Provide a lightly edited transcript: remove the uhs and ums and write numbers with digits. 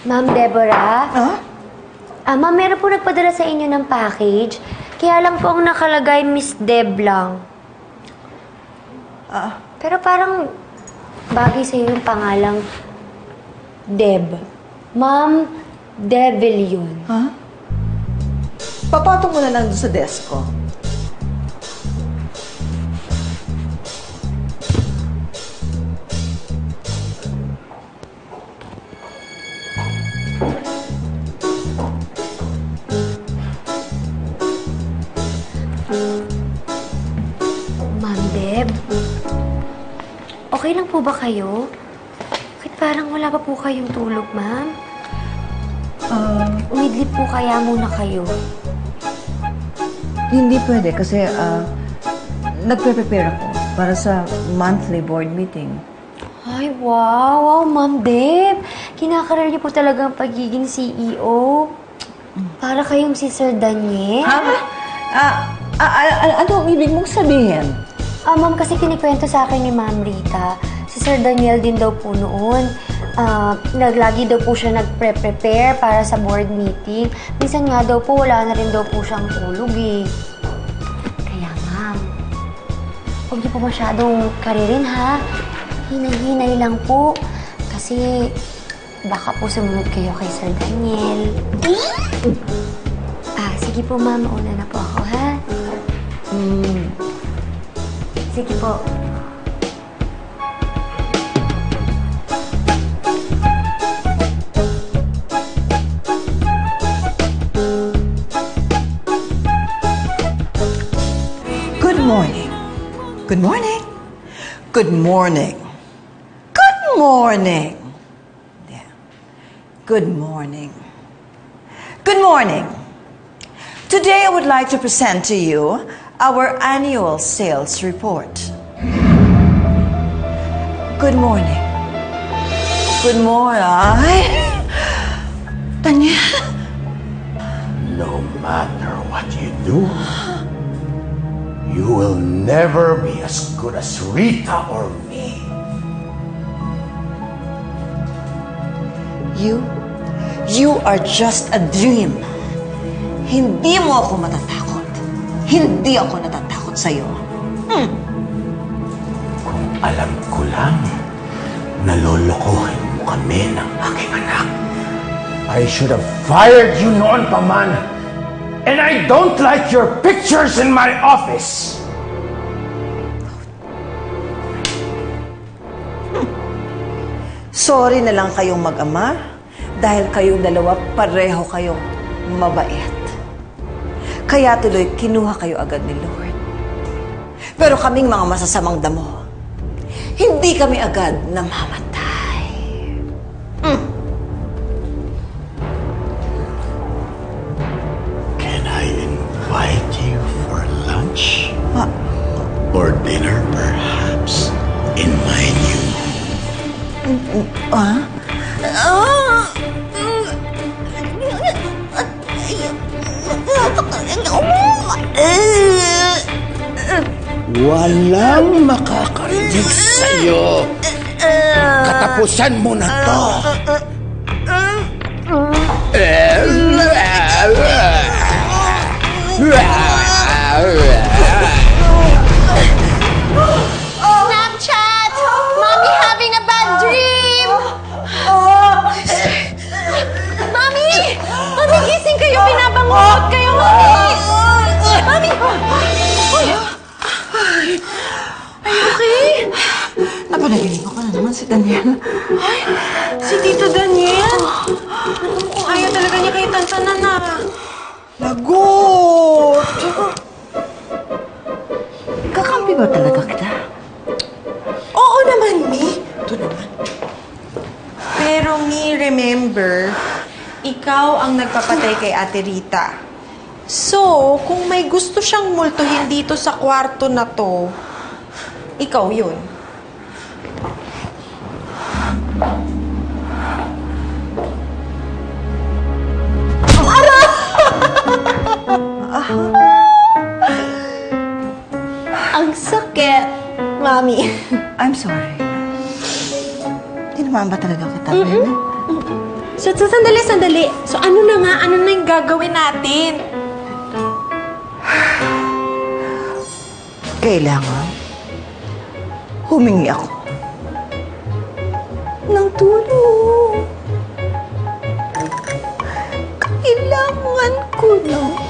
Ma'am Deborah? Huh? Ma'am, meron po nagpadala sa inyo ng package. Kaya lang po ang nakalagay, Miss Deb lang. Pero parang bagay sa iyo yung pangalang Deb. Ma'am, Devil yun. Huh? Papatong mo na lang doon sa desk ko. Ma'am Deb? Okay lang po ba kayo? Bakit parang wala pa po kayong tulog, ma'am? Umidlip po kaya muna kayo. Hindi pwede kasi nagpe-prepare ako para sa monthly board meeting. Ay, wow! Wow, Ma'am Deb! Kinakaral niyo po talaga ang pagiging CEO. Para kayong si Sir Daniel. Ano ang ibig mong sabihin? Ma'am, kasi kinikwento sa akin ni Ma'am Rita. Si Sir Daniel din daw po noon. Lagi daw po siya nagpre-prepare para sa board meeting. Minsan nga daw po, wala na rin daw po siyang tulog eh. Kaya ma'am, huwag niyo po masyadong karirin ha. Hinay-hinay lang po. Kasi baka po sumunod kayo kay Sir Daniel. Sige po ma'am, una na po ako ha. Sige po. Good morning. Good morning. Good morning. Good morning. Yeah. Good morning. Good morning. Today I would like to present to you our annual sales report. Good morning. Good morning. Daniel. No matter what you do, you will never be as good as Rita or me. You are just a dream. Hindi mo ako matatakot. Hindi ako natatakot sa'yo. Kung alam ko lang, nalolokohin mo kami ng aking anak. I should have fired you noon pa man. And I don't like your pictures in my office. Sorry na lang kayong mag-ama dahil kayong dalawa pareho kayong mabait. Kaya tuloy kinuha kayo agad ni Lord. Pero kaming mga masasamang damo, hindi kami agad namamatay. Can I invite you for lunch? Or dinner, perhaps, in my new home? Walang makakarinig sa'yo. Katapusan mo na to. Snapchat! Mommy having a bad dream! Mommy! Mommy, gising kayo! Binabangungot kayo, Mommy! Mommy! Uy! Are you okay? Napanaginipan ko na naman si Daniel. Ay, si Tito Daniel? Kung ayaw talaga niya kay Tantanan na. Lagot! Kakampi ba talaga kita? Oo naman, Mi. Ito naman. Pero, Mi, remember, ikaw ang nagpapatay kay Ate Rita. So, kung may gusto siyang multuhin dito sa kwarto na to, ikaw yun. Ang sakit, Mami. I'm sorry. Hindi naman ba talaga kita? So, sandali. So, ano na yung gagawin natin? Kailangan humingi ako ng tulong. Kailangan ko ng